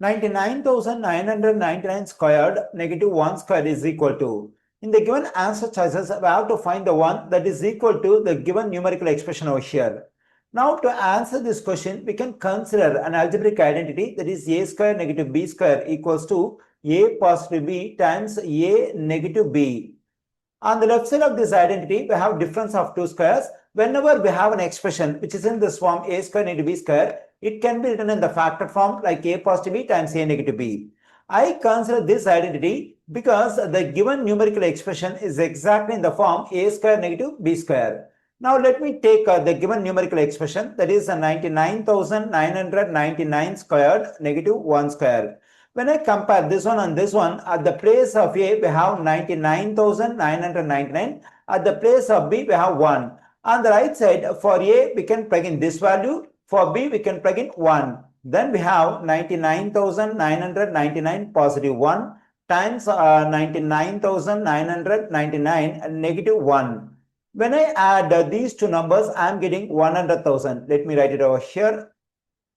99,999 squared negative 1 squared is equal to. In the given answer choices, we have to find the one that is equal to the given numerical expression over here. Now to answer this question, we can consider an algebraic identity, that is a square negative b square equals to a positive b times a negative b. On the left side of this identity, we have difference of two squares. Whenever we have an expression which is in this form a square negative b square, it can be written in the factor form like a positive b times a negative b. I consider this identity because the given numerical expression is exactly in the form a square negative b square. Now let me take the given numerical expression, that is 99,999 squared negative 1 square. When I compare this one and this one, at the place of A we have 99,999, at the place of B we have 1. On the right side, for A we can plug in this value, for B we can plug in 1. Then we have 99,999 positive 1 times 99,999 negative 1. When I add these two numbers, I am getting 100,000. Let me write it over here.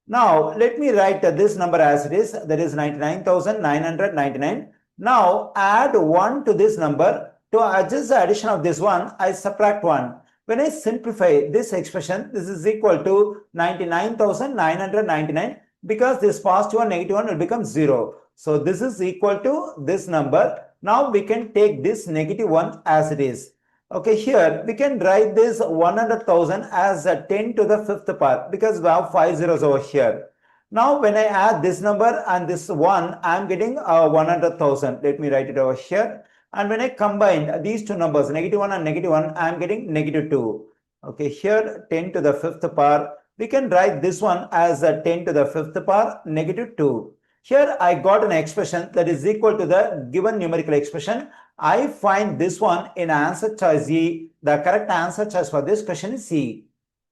Now, let me write this number as it is, that is 99,999. Now, add 1 to this number. To adjust the addition of this one, I subtract 1. When I simplify this expression, this is equal to 99,999 because this positive and negative one will become 0. So, this is equal to this number. Now, we can take this negative one as it is. Okay, here we can write this 100,000 as 10 to the 5th power because we have 5 zeros over here. Now when I add this number and this one, I am getting 100,000. Let me write it over here. And when I combine these two numbers, negative 1 and negative 1, I am getting negative 2. Okay, here 10 to the 5th power. We can write this one as 10 to the 5th power negative 2. Here I got an expression that is equal to the given numerical expression. I find this one in answer choice E. The correct answer choice for this question is C.